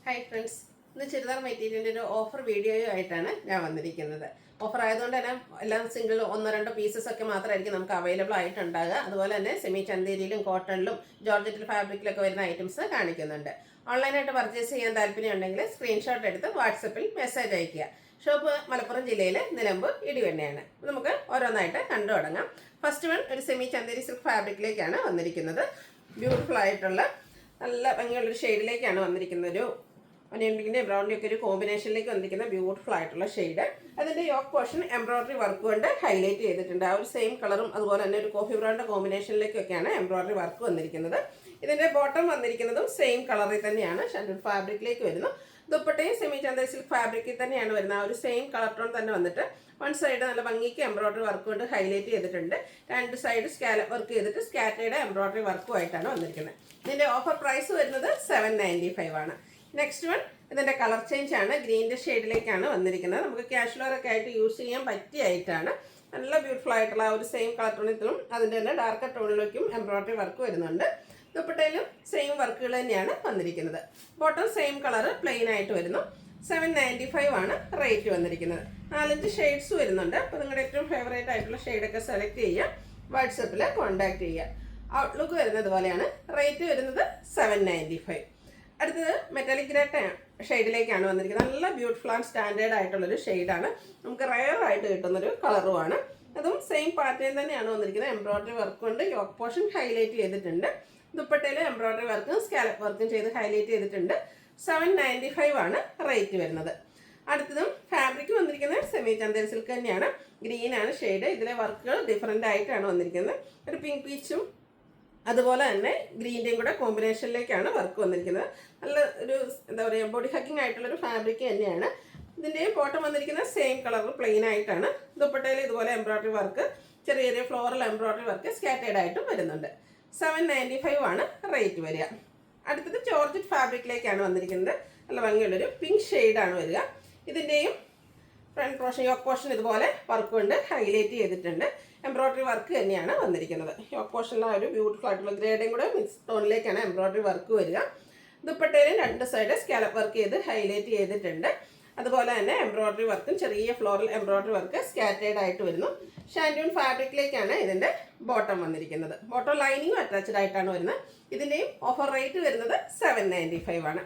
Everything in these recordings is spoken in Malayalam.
ഹായ് ഫ്രണ്ട്സ്, ഇന്ന് ചുരിദാർ മെറ്റീരിയലിൻ്റെ ഒരു ഓഫർ വീഡിയോയുമായിട്ടാണ് ഞാൻ വന്നിരിക്കുന്നത്. ഓഫർ ആയതുകൊണ്ട് തന്നെ എല്ലാം സിംഗിൾ ഒന്നോ രണ്ടോ പീസസ് ഒക്കെ മാത്രമായിരിക്കും നമുക്ക് അവൈലബിൾ ആയിട്ടുണ്ടാകുക. അതുപോലെ തന്നെ സെമി ചന്തേരിയിലും കോട്ടണിലും ജോർജറ്റ് ഫാബ്രിക്കിലൊക്കെ വരുന്ന ഐറ്റംസ് കാണിക്കുന്നുണ്ട്. ഓൺലൈനായിട്ട് പർച്ചേസ് ചെയ്യാൻ താല്പര്യമുണ്ടെങ്കിൽ സ്ക്രീൻഷോട്ട് എടുത്ത് വാട്സപ്പിൽ മെസ്സേജ് അയയ്ക്കുക. ഷോപ്പ് മലപ്പുറം ജില്ലയിലെ നിലമ്പൂർ ഇടിവണ്ണയാണ്. നമുക്ക് ഓരോന്നായിട്ട് കണ്ടു തുടങ്ങാം. ഫസ്റ്റ് വൺ ഒരു സെമി ചന്തേരി സിൽക്ക് ഫാബ്രിക്കിലേക്കാണ് വന്നിരിക്കുന്നത്. ബ്യൂട്ടിഫുൾ ആയിട്ടുള്ള നല്ല ഭംഗിയുള്ളൊരു ഷെയ്ഡിലേക്കാണ് വന്നിരിക്കുന്നത്. ഒരു ഒനിയൻ പിങ്കിൻ്റെ ബ്രൗണിൻ്റെ ഒക്കെ ഒരു കോമ്പിനേഷനിലേക്ക് വന്നിരിക്കുന്ന ബ്യൂട്ടിഫുൾ ആയിട്ടുള്ള ഷെയ്ഡ്. അതിൻ്റെ യോക്ക് പോർഷൻ എംബ്രോയ്ഡറി വർക്ക് കൊണ്ട് ഹൈലൈറ്റ് ചെയ്തിട്ടുണ്ട്. ആ ഒരു സെയിം കളറും അതുപോലെ തന്നെ ഒരു കോഫി ബ്രൗണിൻ്റെ കോമ്പിനേഷനിലേക്കൊക്കെയാണ് എംബ്രോയ്ഡറി വർക്ക് വന്നിരിക്കുന്നത്. ഇതിൻ്റെ ബോട്ടം വന്നിരിക്കുന്നതും സെയിം കളറിൽ തന്നെയാണ് ഷാൻഡൂൺ ഫാബ്രിക്കിലേക്ക് വരുന്നു. ദുപ്പട്ടയും സെമി ചന്തേരി സിൽക്ക് ഫാബ്രിക്കിൽ തന്നെയാണ് വരുന്നത്. ആ ഒരു സെയിം കളർ ടോൺ തന്നെ വന്നിട്ട് വൺ സൈഡ് നല്ല ഭംഗിക്ക് എംബ്രോയ്ഡറി വർക്ക് കൊണ്ട് ഹൈലൈറ്റ് ചെയ്തിട്ടുണ്ട്. രണ്ട് സൈഡ് സ്കാലപ്പ് വർക്ക് ചെയ്തിട്ട് സ്കാറ്റേഡ് എംബ്രോയ്ഡറി വർക്കുമായിട്ടാണ് വന്നിരിക്കുന്നത്. ഇതിൻ്റെ ഓഫർ പ്രൈസ് വരുന്നത് 795 ആണ്. നെക്സ്റ്റ് വൺ ഇതിൻ്റെ കളർ ചേഞ്ച് ആണ്. ഗ്രീൻ്റെ ഷെയ്ഡിലേക്കാണ് വന്നിരിക്കുന്നത്. നമുക്ക് കാഷ്വലറൊക്കെ ആയിട്ട് യൂസ് ചെയ്യാൻ പറ്റിയ ആയിട്ടാണ്. നല്ല ബ്യൂട്ടിഫുൾ ആയിട്ടുള്ള ആ ഒരു സെയിം കളർ ടോണിലും അതിൻ്റെ തന്നെ ഡാർക്കർ ടോണിലേക്കും എംബ്രോയ്ഡറി വർക്ക് വരുന്നുണ്ട്. ദുപ്പട്ടയിലും സെയിം വർക്കുകൾ തന്നെയാണ് വന്നിരിക്കുന്നത്. ബോട്ടം സെയിം കളർ പ്ലെയിൻ ആയിട്ട് വരുന്നു. 795 ആണ് റേറ്റ് വന്നിരിക്കുന്നത്. 4-5 ഷെയ്ഡ്സ് വരുന്നുണ്ട്. അപ്പോൾ നിങ്ങളുടെ ഏറ്റവും ഫേവറേറ്റ് ആയിട്ടുള്ള ഷെയ്ഡൊക്കെ സെലക്ട് ചെയ്യുക, വാട്സപ്പിൽ കോൺടാക്ട് ചെയ്യുക. ഔട്ട്ലുക്ക് വരുന്നത് പോലെയാണ്. റേറ്റ് വരുന്നത് 795. അടുത്തത് മെറ്റാലിക് ഗ്രേ ഷെയ്ഡിലേക്കാണ് വന്നിരിക്കുന്നത്. നല്ല ബ്യൂട്ടിഫുൾ ആൻഡ് സ്റ്റാൻഡേർഡ് ആയിട്ടുള്ളൊരു ഷെയ്ഡാണ്. നമുക്ക് റയർ ആയിട്ട് കിട്ടുന്നൊരു കളറുമാണ്. അതും സെയിം പാറ്റേൺ തന്നെയാണ് വന്നിരിക്കുന്നത്. എംബ്രോയ്ഡറി വർക്ക് കൊണ്ട് യോക്ക് പോർഷൻ ഹൈലൈറ്റ് ചെയ്തിട്ടുണ്ട്. ദുപ്പട്ടയിൽ എംബ്രോയ്ഡറി വർക്കും സ്കാലപ്പ് വർക്കും ചെയ്ത് ഹൈലൈറ്റ് ചെയ്തിട്ടുണ്ട്. 795 ആണ് റേറ്റ് വരുന്നത്. അടുത്തതും ഫാബ്രിക് വന്നിരിക്കുന്നത് സെമി ചന്തേരി സിൽക്ക് തന്നെയാണ്. ഗ്രീൻ ആണ് ഷെയ്ഡ്. ഇതിലെ വർക്കുകൾ ഡിഫറെൻ്റ് ആയിട്ടാണ് വന്നിരിക്കുന്നത്. ഒരു പിങ്ക് പീച്ചും അതുപോലെ തന്നെ ഗ്രീൻ്റെയും കൂടെ കോമ്പിനേഷനിലേക്കാണ് വർക്ക് വന്നിരിക്കുന്നത്. നല്ല ഒരു എന്താ പറയുക ബോഡി ഹക്കിംഗ് ആയിട്ടുള്ളൊരു ഫാബ്രിക് തന്നെയാണ്. ഇതിൻ്റെ ബോട്ടം വന്നിരിക്കുന്നത് സെയിം കളർ പ്ലെയിൻ ആയിട്ടാണ്. ദുപ്പട്ടയിൽ ഇതുപോലെ എംബ്രോയ്ഡറി വർക്ക്, ചെറിയ ചെറിയ ഫ്ലോറൽ എംബ്രോയ്ഡറി വർക്ക് സ്കാറ്റേഡ് ആയിട്ടും വരുന്നുണ്ട്. 795 ആണ് റേറ്റ് വരിക. അടുത്തത് ജോർജറ്റ് ഫാബ്രിക്കിലേക്കാണ് വന്നിരിക്കുന്നത്. നല്ല ഭംഗിയുള്ളൊരു പിങ്ക് ഷെയ്ഡാണ് വരിക. ഇതിൻ്റെയും ഫ്രണ്ട് പോർഷൻ യോക്ക് പോർഷൻ ഇതുപോലെ വർക്ക് കൊണ്ട് ഹൈലൈറ്റ് ചെയ്തിട്ടുണ്ട്. എംബ്രോയ്ഡറി വർക്ക് തന്നെയാണ് വന്നിരിക്കുന്നത്. യോക്ക് പോർഷനിലെ ഒരു ബ്യൂട്ടിഫുൾ ആയിട്ടുള്ള ഗ്രേഡും കൂടെ മിക്സ് ടോണിലേക്കാണ് എംബ്രോയ്ഡറി വർക്ക് വരിക. ദുപ്പട്ടയിലും രണ്ട് സൈഡ് സ്കാലപ്പ് വർക്ക് ചെയ്ത് ഹൈലൈറ്റ് ചെയ്തിട്ടുണ്ട്. അതുപോലെ തന്നെ എംബ്രോയ്ഡറി വർക്കും ചെറിയ ഫ്ലോറൽ എംബ്രോയ്ഡറി വർക്ക് സ്കാറ്റേഡ് ആയിട്ട് വരുന്നു. ഷാൻഡൂൺ ഫാബ്രിക്കിലേക്കാണ് ഇതിൻ്റെ ബോട്ടം വന്നിരിക്കുന്നത്. ബോട്ടം ലൈനിങ്ങും അറ്റാച്ച്ഡ് ആയിട്ടാണ് വരുന്നത്. ഇതിൻ്റെയും ഓഫർ റേറ്റ് വരുന്നത് 795 ആണ്.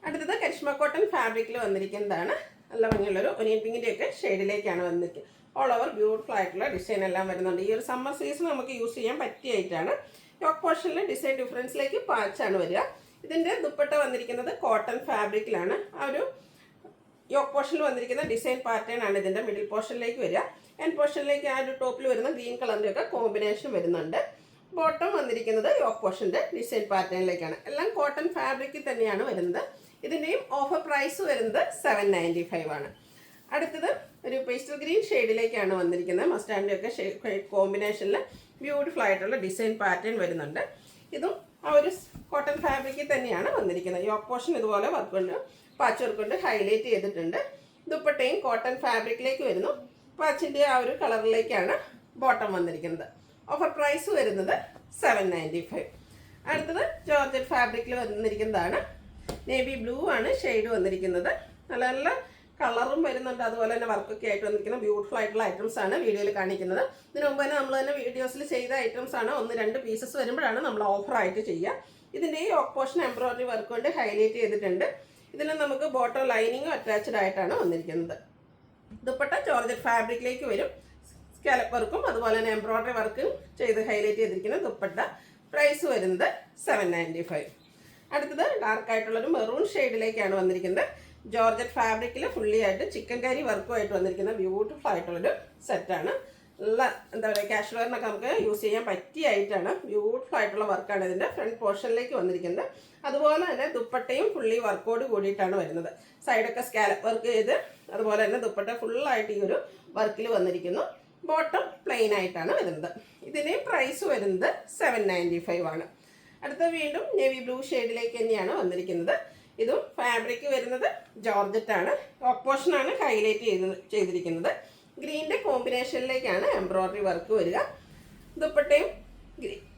അടുത്തത് കരിഷ്മ കോട്ടൺ ഫാബ്രിക്കിൽ വന്നിരിക്കുന്നതാണ്. നല്ല ഭംഗിയുള്ളൊരു ഒനിയൻ പിങ്കിൻ്റെയൊക്കെ ഷെയ്ഡിലേക്കാണ് വന്നിരിക്കുന്നത്. ഓൾ ഓവർ ബ്യൂട്ടിഫുൾ ആയിട്ടുള്ള ഡിസൈൻ എല്ലാം വരുന്നുണ്ട്. ഈ ഒരു സമ്മർ സീസൺ നമുക്ക് യൂസ് ചെയ്യാൻ പറ്റിയായിട്ടാണ്. യോക്ക് പോർഷനിൽ ഡിസൈൻ ഡിഫറൻസിലേക്ക് പാച്ചാണ് വരിക. ഇതിൻ്റെ ദുപ്പട്ട വന്നിരിക്കുന്നത് കോട്ടൺ ഫാബ്രിക്കിലാണ്. ആ ഒരു യോക്ക് പോർഷനിൽ വന്നിരിക്കുന്ന ഡിസൈൻ പാറ്റേൺ ആണ് ഇതിൻ്റെ മിഡിൽ പോർഷനിലേക്ക് വരിക. എൻഡ് പോർഷനിലേക്ക് ആ ഒരു ടോപ്പിൽ വരുന്ന ഗ്രീൻ കളറിൻ്റെ ഒക്കെ കോമ്പിനേഷൻ വരുന്നുണ്ട്. ബോട്ടം വന്നിരിക്കുന്നത് യോക്ക് പോർഷൻ്റെ ഡിസൈൻ പാറ്റേണിലേക്കാണ്. എല്ലാം കോട്ടൺ ഫാബ്രിക്കിൽ തന്നെയാണ് വരുന്നത്. ഇതിൻ്റെയും ഓഫർ പ്രൈസ് വരുന്നത് 795 ആണ്. അടുത്തത് ഒരു പേസ്റ്റൽ ഗ്രീൻ ഷെയ്ഡിലേക്കാണ് വന്നിരിക്കുന്നത്. മസ്റ്റാൻഡിൻ്റെ ഒക്കെ കോമ്പിനേഷനിൽ ബ്യൂട്ടിഫുൾ ആയിട്ടുള്ള ഡിസൈൻ പാറ്റേൺ വരുന്നുണ്ട്. ഇതും ആ ഒരു കോട്ടൺ ഫാബ്രിക്കിൽ തന്നെയാണ് വന്നിരിക്കുന്നത്. യോക്ക് പോർഷൻ ഇതുപോലെ വർക്ക് കൊണ്ട് പാച്ച് വർക്ക് കൊണ്ട് ഹൈലൈറ്റ് ചെയ്തിട്ടുണ്ട്. ദുപ്പട്ടയും കോട്ടൺ ഫാബ്രിക്കിലേക്ക് വരുന്നു. പാച്ചിൻ്റെ ആ ഒരു കളറിലേക്കാണ് ബോട്ടം വന്നിരിക്കുന്നത്. ഓഫർ പ്രൈസ് വരുന്നത് 795. അടുത്തത് ജോർജറ്റ് ഫാബ്രിക്കിൽ വന്നിരിക്കുന്നതാണ്. നേവി ബ്ലൂ ആണ് ഷെയ്ഡ് വന്നിരിക്കുന്നത്. നല്ല നല്ല കളറും വരുന്നുണ്ട്. അതുപോലെ തന്നെ വർക്കൊക്കെ ആയിട്ട് വന്നിരിക്കുന്ന ബ്യൂട്ടിഫുൾ ആയിട്ടുള്ള ഐറ്റംസ് ആണ് വീഡിയോയിൽ കാണിക്കുന്നത്. ഇതിനു മുമ്പ് തന്നെ നമ്മൾ തന്നെ വീഡിയോസിൽ ചെയ്ത ഐറ്റംസ് ആണ്. 1-2 പീസസ് വരുമ്പോഴാണ് നമ്മൾ ഓഫറായിട്ട് ചെയ്യുക. ഇതിൻ്റെ ഈ യോക്ക് പോർഷൻ എംബ്രോയ്ഡറി വർക്ക് കൊണ്ട് ഹൈലൈറ്റ് ചെയ്തിട്ടുണ്ട്. ഇതിൽ നമുക്ക് ബോട്ടം ലൈനിങ്ങും അറ്റാച്ച്ഡ് ആയിട്ടാണ് വന്നിരിക്കുന്നത്. ദുപ്പട്ട ജോർജറ്റ് ഫാബ്രിക്കിലേക്ക് വരും. സ്കാലപ്പ് വർക്കും അതുപോലെ തന്നെ എംബ്രോയ്ഡറി വർക്കും ചെയ്ത് ഹൈലൈറ്റ് ചെയ്തിരിക്കുന്ന ദുപ്പട്ട. പ്രൈസ് വരുന്നത് 795. അടുത്തത് ഡാർക്ക് ആയിട്ടുള്ളൊരു മെറൂൺ ഷെയ്ഡിലേക്കാണ് വന്നിരിക്കുന്നത്. ജോർജറ്റ് ഫാബ്രിക്കിൽ ഫുള്ളി ആയിട്ട് ചിക്കൻ കറി വർക്കുമായിട്ട് വന്നിരിക്കുന്ന ബ്യൂട്ടിഫുൾ ആയിട്ടുള്ളൊരു സെറ്റാണ്. നല്ല എന്താ പറയുക കാഷ്വലറിനൊക്കെ നമുക്ക് യൂസ് ചെയ്യാൻ പറ്റിയായിട്ടാണ്. ബ്യൂട്ടിഫുൾ ആയിട്ടുള്ള വർക്കാണ് ഇതിൻ്റെ ഫ്രണ്ട് പോർഷനിലേക്ക് വന്നിരിക്കുന്നത്. അതുപോലെ തന്നെ ദുപ്പട്ടയും ഫുള്ളി വർക്കോട് കൂടിയിട്ടാണ് വരുന്നത്. സൈഡൊക്കെ സ്കാലപ്പ് വർക്ക് ചെയ്ത് അതുപോലെ തന്നെ ദുപ്പട്ട ഫുള്ളായിട്ട് ഈ ഒരു വർക്കിൽ വന്നിരിക്കുന്നു. ബോട്ടം പ്ലെയിൻ ആയിട്ടാണ് വരുന്നത്. ഇതിന് പ്രൈസ് വരുന്നത് 795 ആണ്. അടുത്ത വീണ്ടും നേവി ബ്ലൂ ഷെയ്ഡിലേക്ക് തന്നെയാണ് വന്നിരിക്കുന്നത്. ഇതും ഫാബ്രിക് വരുന്നത് ജോർജറ്റ് ആണ്. യോക്ക് പോർഷനാണ് ഹൈലൈറ്റ് ചെയ്തിരിക്കുന്നത്. ഗ്രീൻ്റെ കോമ്പിനേഷനിലേക്കാണ് എംബ്രോയ്ഡറി വർക്ക് വരിക. ദുപ്പട്ടയും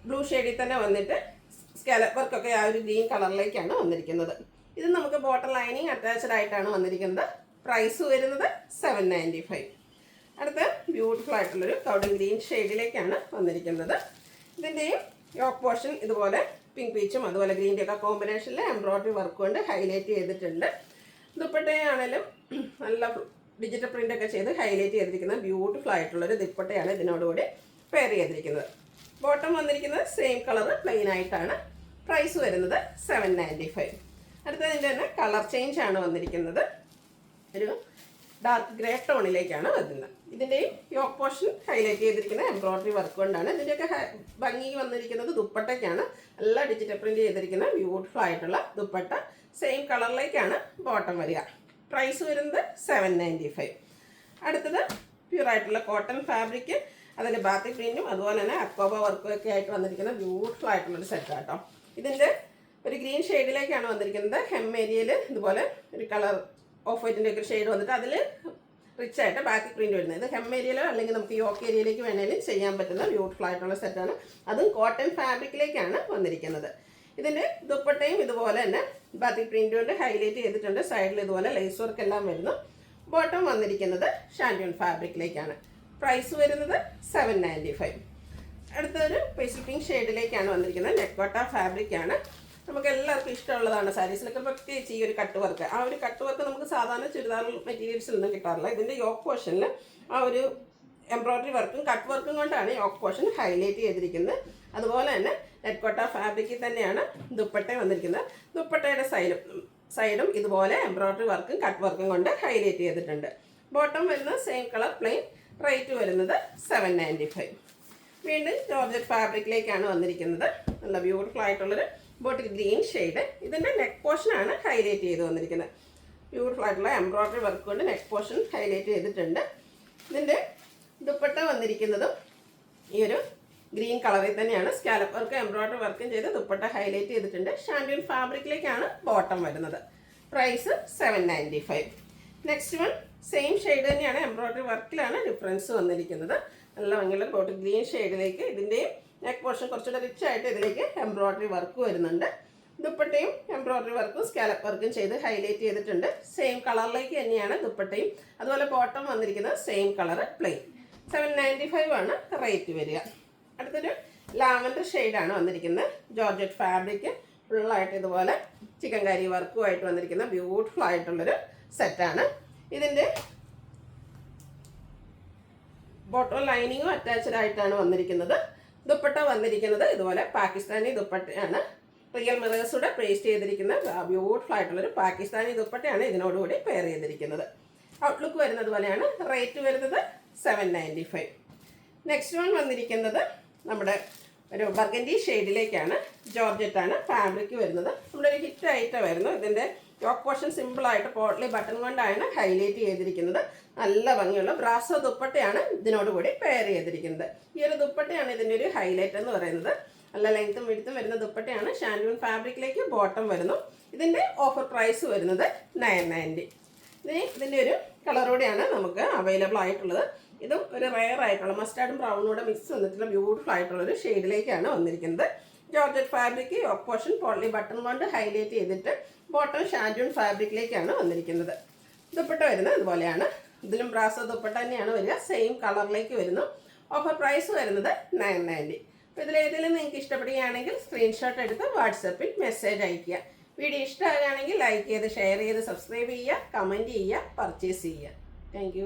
ബ്ലൂ ഷെയ്ഡിൽ തന്നെ വന്നിട്ട് സ്കാലപ്പ് വർക്കൊക്കെ ആ ഒരു ഗ്രീൻ കളറിലേക്കാണ് വന്നിരിക്കുന്നത്. ഇത് നമുക്ക് ബോട്ടം ലൈനിങ് അറ്റാച്ച്ഡ് ആയിട്ടാണ് വന്നിരിക്കുന്നത്. പ്രൈസ് വരുന്നത് 795. അടുത്ത ബ്യൂട്ടിഫുൾ ആയിട്ടുള്ളൊരു കൗഡൻ ഗ്രീൻ ഷെയ്ഡിലേക്കാണ് വന്നിരിക്കുന്നത്. ഇതിൻ്റെയും യോക്ക് പോർഷൻ ഇതുപോലെ പിങ്ക് പീച്ചും അതുപോലെ ഗ്രീൻ്റെ ഒക്കെ കോമ്പിനേഷനിൽ എംബ്രോയ്ഡറി വർക്ക് കൊണ്ട് ഹൈലൈറ്റ് ചെയ്തിട്ടുണ്ട്. ദുപ്പട്ടയാണെങ്കിലും നല്ല ഡിജിറ്റൽ പ്രിൻ്റ് ഒക്കെ ചെയ്ത് ഹൈലൈറ്റ് ചെയ്തിരിക്കുന്ന ബ്യൂട്ടിഫുൾ ആയിട്ടുള്ളൊരു ദുപ്പട്ടയാണ് ഇതിനോടുകൂടി പെയർ ചെയ്തിരിക്കുന്നത്. ബോട്ടം വന്നിരിക്കുന്നത് സെയിം കളർ പ്ലെയിൻ ആയിട്ടാണ്. പ്രൈസ് വരുന്നത് 795. അടുത്തതിൻ്റെ തന്നെ കളർ ചേഞ്ച് ആണ് വന്നിരിക്കുന്നത്. ഒരു ഡാർക്ക് ഗ്രേ ടോണിലേക്കാണ് വരുന്നത്. ഇതിൻ്റെയും യോക്ക് പോർഷൻ ഹൈലൈറ്റ് ചെയ്തിരിക്കുന്ന എംബ്രോയ്ഡറി വർക്ക് കൊണ്ടാണ്. ഇതിൻ്റെയൊക്കെ ഭംഗി വന്നിരിക്കുന്നത് ദുപ്പട്ടയ്ക്കാണ്. നല്ല ഡിജിറ്റൽ പ്രിൻ്റ് ചെയ്തിരിക്കുന്ന ബ്യൂട്ടിഫുൾ ആയിട്ടുള്ള ദുപ്പട്ട സെയിം കളറിലേക്കാണ് ബോട്ടം വരിക. പ്രൈസ് വരുന്നത് 795. അടുത്തത് പ്യൂറായിട്ടുള്ള കോട്ടൺ ഫാബ്രിക്, അതിൻ്റെ ബാത്തിക് പ്രിൻറ്റും അതുപോലെ തന്നെ അക്കോബ വർക്കും ഒക്കെ ആയിട്ട് വന്നിരിക്കുന്ന ബ്യൂട്ടിഫുൾ ആയിട്ടുള്ളൊരു സെറ്റാട്ടോ. ഇതിൻ്റെ ഒരു ഗ്രീൻ ഷെയ്ഡിലേക്കാണ് വന്നിരിക്കുന്നത്. ഹെം ഏരിയയിൽ ഇതുപോലെ ഒരു കളർ ഓഫ് വൈറ്റിൻ്റെ ഒക്കെ ഷെയ്ഡ് വന്നിട്ട് അതിൽ റിച്ച് ആയിട്ട് ബാത്തിക് പ്രിൻറ്റ് വരുന്നത്. ഇത് ഹെം ഏരിയയിലോ അല്ലെങ്കിൽ നമുക്ക് യോക്ക് ഏരിയയിലേക്ക് വേണമെങ്കിലും ചെയ്യാൻ പറ്റുന്ന ബ്യൂട്ടിഫുൾ ആയിട്ടുള്ള സെറ്റാണ്. അതും കോട്ടൺ ഫാബ്രിക്കിലേക്കാണ് വന്നിരിക്കുന്നത്. ഇതിൻ്റെ ദുപ്പട്ടയും ഇതുപോലെ തന്നെ ബാത്തിക് പ്രിൻ്റ് കൊണ്ട് ഹൈലൈറ്റ് ചെയ്തിട്ടുണ്ട്. സൈഡിൽ ഇതുപോലെ ലേസ് വർക്ക് എല്ലാം വരുന്നു. ബോട്ടം വന്നിരിക്കുന്നത് ഷാൻഡ്യൂൺ ഫാബ്രിക്കിലേക്കാണ്. പ്രൈസ് വരുന്നത് 795. അടുത്തൊരു പേസ്റ്റൽ പിങ്ക് ഷെയ്ഡിലേക്കാണ് വന്നിരിക്കുന്നത്. നെക്കോട്ട ഫാബ്രിക്കാണ്. നമുക്ക് എല്ലാവർക്കും ഇഷ്ടമുള്ളതാണ്. സാരീസിലൊക്കെ പ്രത്യേകിച്ച് ഈ ഒരു കട്ട് വർക്ക്. ആ ഒരു കട്ട് വർക്ക് നമുക്ക് സാധാരണ ചുരിദാർ മെറ്റീരിയൽസിൽ നിന്നും കിട്ടാറില്ല. ഇതിൻ്റെ യോക്ക് പോർഷനിൽ ആ ഒരു എംബ്രോയ്ഡറി വർക്കും കട്ട് വർക്കും കൊണ്ടാണ് യോക്ക് പോർഷൻ ഹൈലൈറ്റ് ചെയ്തിരിക്കുന്നത്. അതുപോലെ തന്നെ നെക്കോട്ട ഫാബ്രിക്കിൽ തന്നെയാണ് ദുപ്പട്ട വന്നിരിക്കുന്നത്. ദുപ്പട്ടയുടെ സൈഡും ഇതുപോലെ എംബ്രോയ്ഡറി വർക്കും കട്ട് വർക്കും കൊണ്ട് ഹൈലൈറ്റ് ചെയ്തിട്ടുണ്ട്. ബോട്ടം വരുന്നത് സെയിം കളർ പ്ലെയിൻ. റേറ്റ് വരുന്നത് 795. വീണ്ടും ജോർജറ്റ് ഫാബ്രിക്കിലേക്കാണ് വന്നിരിക്കുന്നത്. നല്ല ബ്യൂട്ടിഫുൾ ആയിട്ടുള്ളൊരു ബോട്ടിൽ ഗ്രീൻ ഷെയ്ഡ്. ഇതിൻ്റെ നെക്ക് പോർഷനാണ് ഹൈലൈറ്റ് ചെയ്ത് വന്നിരിക്കുന്നത്. ബ്യൂട്ടിഫുൾ ആയിട്ടുള്ള എംബ്രോയ്ഡറി വർക്ക് കൊണ്ട് നെക്ക് പോർഷൻ ഹൈലൈറ്റ് ചെയ്തിട്ടുണ്ട്. ഇതിൻ്റെ ദുപ്പട്ട വന്നിരിക്കുന്നതും ഈ ഒരു ഗ്രീൻ കളറിൽ തന്നെയാണ്. സ്കാലപ്പ് വർക്ക് എംബ്രോയ്ഡറി വർക്കും ചെയ്ത് ദുപ്പട്ട ഹൈലൈറ്റ് ചെയ്തിട്ടുണ്ട്. ഷാൻഡ്യൂൺ ഫാബ്രിക്കിലേക്കാണ് ബോട്ടം വരുന്നത്. Price 795. Next one same shade തന്നെയാണ്. എംബ്രോയ്ഡറി വർക്കിലാണ് ഡിഫറൻസ് വന്നിരിക്കുന്നത്. നല്ല ഭംഗിയുള്ള ബോട്ടിൽ ഗ്രീൻ ഷെയ്ഡിലേക്ക് ഇതിൻ്റെയും നെക്ക് പോർഷൻ കുറച്ചുകൂടെ റിച്ച് ആയിട്ട് ഇതിലേക്ക് എംബ്രോയ്ഡറി വർക്ക് വരുന്നുണ്ട്. ദുപ്പട്ടയും എംബ്രോയ്ഡറി വർക്കും സ്കാലപ്പ് വർക്കും ചെയ്ത് ഹൈലൈറ്റ് ചെയ്തിട്ടുണ്ട്. സെയിം കളറിലേക്ക് തന്നെയാണ് ദുപ്പട്ടയും. അതുപോലെ ബോട്ടം വന്നിരിക്കുന്നത് സെയിം കളർ പ്ലെയിൻ. 795 ആണ് റേറ്റ് വരിക. അടുത്തൊരു ലാവൻഡർ ഷെയ്ഡാണ് വന്നിരിക്കുന്നത്. ജോർജറ്റ് ഫാബ്രിക് ഫുള്ളായിട്ട് ഇതുപോലെ ചിക്കൻ കറി വർക്കുമായിട്ട് വന്നിരിക്കുന്ന ബ്യൂട്ടിഫുൾ ആയിട്ടുള്ളൊരു സെറ്റാണ്. ഇതിൻ്റെ ബോട്ടം ലൈനിങ്ങും അറ്റാച്ച്ഡ് ആയിട്ടാണ് വന്നിരിക്കുന്നത്. ദുപ്പട്ട വന്നിരിക്കുന്നത് ഇതുപോലെ പാകിസ്ഥാനി ദുപ്പട്ടയാണ്. റിയൽ മിറേഴ്സൂടെ പേസ്റ്റ് ചെയ്തിരിക്കുന്ന ബ്യൂട്ടിഫുൾ ആയിട്ടുള്ളൊരു പാകിസ്ഥാനി ദുപ്പട്ടയാണ് ഇതിനോടുകൂടി പെയർ ചെയ്തിരിക്കുന്നത്. ഔട്ട്ലുക്ക് വരുന്നത് പോലെയാണ്. റേറ്റ് വരുന്നത് 795. നെക്സ്റ്റ് വൺ വന്നിരിക്കുന്നത് നമ്മുടെ ഒരു ബർഗൻഡി ഷെയ്ഡിലേക്കാണ്. ജോർജറ്റാണ് ഫാബ്രിക് വരുന്നത്. നമ്മുടെ ഒരു ഹിറ്റ് ആയിട്ടായിരുന്നു. ഇതിൻ്റെ യോക്ക് പോർഷൻ സിമ്പിളായിട്ട് പോട്ട്ലി ബട്ടൺ കൊണ്ടാണ് ഹൈലൈറ്റ് ചെയ്തിരിക്കുന്നത്. നല്ല ഭംഗിയുള്ള ബ്രാസോ ദുപ്പട്ടയാണ് ഇതിനോടുകൂടി പെയർ ചെയ്തിരിക്കുന്നത്. ഈ ഒരു ദുപ്പട്ടയാണ് ഇതിൻ്റെ ഒരു ഹൈലൈറ്റ് എന്ന് പറയുന്നത്. നല്ല ലെങ്ത്തും വിടുത്തും വരുന്ന ദുപ്പട്ടയാണ്. ഷാൻഡ്യൂൺ ഫാബ്രിക്കിലേക്ക് ബോട്ടം വരുന്നു. ഇതിൻ്റെ ഓഫർ പ്രൈസ് വരുന്നത് 990. ഇതിൻ്റെ ഒരു കളറോടെയാണ് നമുക്ക് അവൈലബിൾ ആയിട്ടുള്ളത്. ഇതും ഒരു റെയർ ആയിട്ടുള്ള മസ്റ്റാർഡും ബ്രൗണൂടെ മിക്സ് വന്നിട്ടുള്ള ബ്യൂട്ടിഫുൾ ആയിട്ടുള്ളൊരു ഷെയ്ഡിലേക്കാണ് വന്നിരിക്കുന്നത്. Georgette fabric yoke portion potli button കൊണ്ട് ഹൈലൈറ്റ് ചെയ്തിട്ട് ബോട്ടം ഷാൻഡ്യൂൺ ഫാബ്രിക്കിലേക്കാണ് വന്നിരിക്കുന്നത്. ദുപ്പട്ട വരുന്നത് ഇതുപോലെയാണ്. ഇതിലും ബ്രാസോ ദുപ്പട്ട തന്നെയാണ് വരിക. സെയിം കളറിലേക്ക് വരുന്നു. ഓഫർ പ്രൈസ് വരുന്നത് 990. അപ്പോൾ ഇതിലേതെങ്കിലും നിങ്ങൾക്ക് ഇഷ്ടപ്പെടുകയാണെങ്കിൽ സ്ക്രീൻഷോട്ട് എടുത്ത് വാട്സപ്പിൽ മെസ്സേജ് അയയ്ക്കുക. വീഡിയോ ഇഷ്ടമാകുകയാണെങ്കിൽ ലൈക്ക് ചെയ്ത് ഷെയർ ചെയ്ത് സബ്സ്ക്രൈബ് ചെയ്യുക, കമൻറ്റ് ചെയ്യുക, പർച്ചേസ് ചെയ്യുക. താങ്ക്